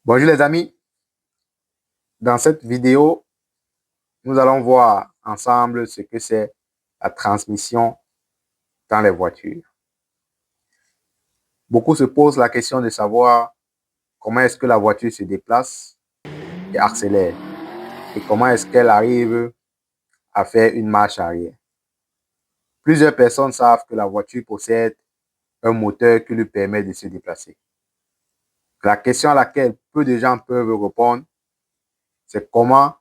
Bonjour les amis, dans cette vidéo, nous allons voir ensemble ce que c'est la transmission dans les voitures. Beaucoup se posent la question de savoir comment est-ce que la voiture se déplace et accélère et comment est-ce qu'elle arrive à faire une marche arrière. Plusieurs personnes savent que la voiture possède un moteur qui lui permet de se déplacer. La question à laquelle peu de gens peuvent répondre, c'est comment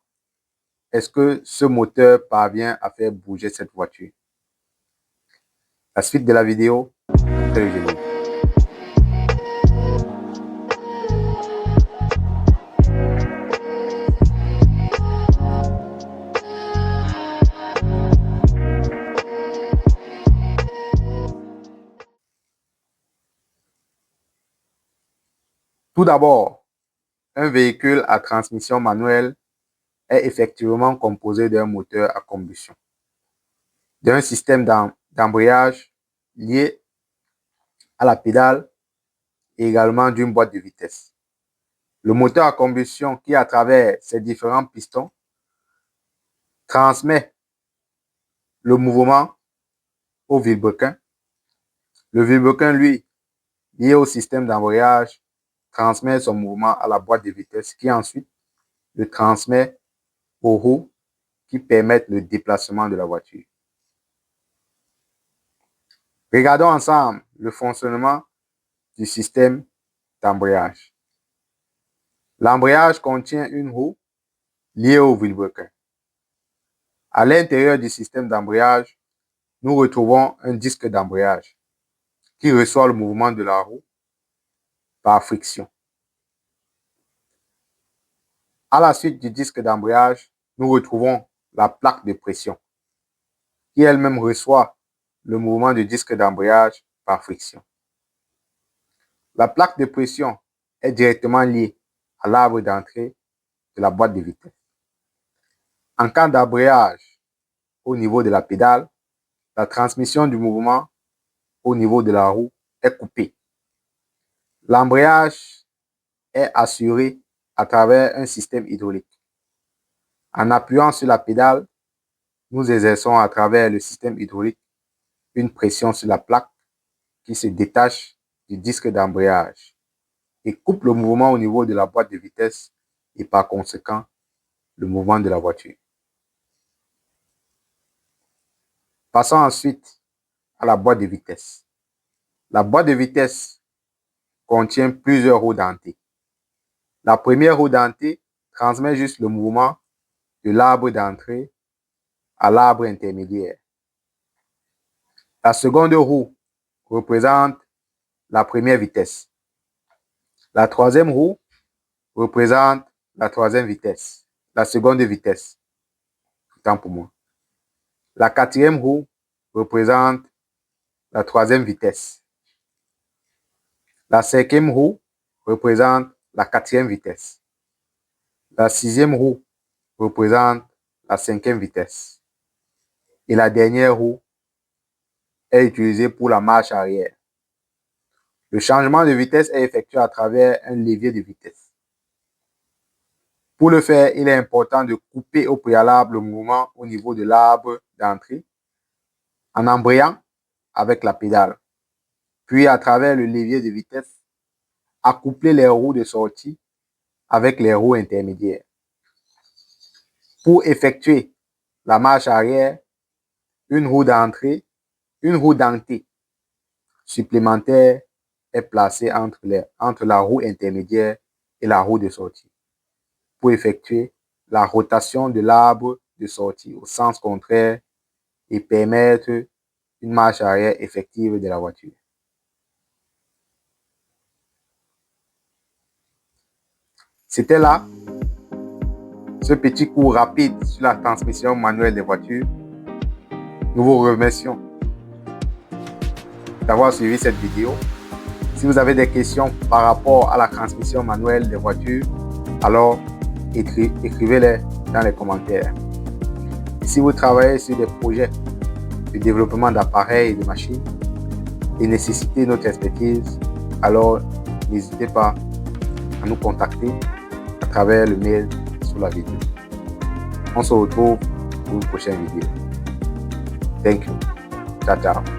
est-ce que ce moteur parvient à faire bouger cette voiture? La suite de la vidéo après le générique. Tout d'abord, un véhicule à transmission manuelle est effectivement composé d'un moteur à combustion, d'un système d'embrayage lié à la pédale et également d'une boîte de vitesse. Le moteur à combustion qui, à travers ses différents pistons, transmet le mouvement au vilebrequin. Le vilebrequin, lui, lié au système d'embrayage, transmet son mouvement à la boîte de vitesse qui ensuite le transmet aux roues qui permettent le déplacement de la voiture. Regardons ensemble le fonctionnement du système d'embrayage. L'embrayage contient une roue liée au vilebrequin. À l'intérieur du système d'embrayage, nous retrouvons un disque d'embrayage qui reçoit le mouvement de la roue par friction. À la suite du disque d'embrayage, nous retrouvons la plaque de pression qui elle-même reçoit le mouvement du disque d'embrayage par friction. La plaque de pression est directement liée à l'arbre d'entrée de la boîte de vitesse. En cas d'embrayage au niveau de la pédale, la transmission du mouvement au niveau de la roue est coupée. L'embrayage est assuré à travers un système hydraulique. En appuyant sur la pédale, nous exerçons à travers le système hydraulique une pression sur la plaque qui se détache du disque d'embrayage et coupe le mouvement au niveau de la boîte de vitesse et par conséquent le mouvement de la voiture. Passons ensuite à la boîte de vitesse. La boîte de vitesse contient plusieurs roues dentées. La première roue dentée transmet juste le mouvement de l'arbre d'entrée à l'arbre intermédiaire. La seconde roue représente la première vitesse. La troisième roue représente la troisième vitesse, la seconde vitesse. Autant pour moi. La quatrième roue représente la troisième vitesse. La cinquième roue représente la quatrième vitesse. La sixième roue représente la cinquième vitesse. Et la dernière roue est utilisée pour la marche arrière. Le changement de vitesse est effectué à travers un levier de vitesse. Pour le faire, il est important de couper au préalable le mouvement au niveau de l'arbre d'entrée en embrayant avec la pédale. Puis, à travers le levier de vitesse, accoupler les roues de sortie avec les roues intermédiaires. Pour effectuer la marche arrière, une roue d'entrée, une roue dentée supplémentaire est placée entre la roue intermédiaire et la roue de sortie pour effectuer la rotation de l'arbre de sortie au sens contraire et permettre une marche arrière effective de la voiture. C'était là ce petit cours rapide sur la transmission manuelle des voitures. Nous vous remercions d'avoir suivi cette vidéo. Si vous avez des questions par rapport à la transmission manuelle des voitures, alors écrivez-les dans les commentaires. Si vous travaillez sur des projets de développement d'appareils et de machines et nécessitez notre expertise, alors n'hésitez pas à nous contacter à travers le mail sous la vidéo. On se retrouve pour une prochaine vidéo. Thank you. Ciao, ciao.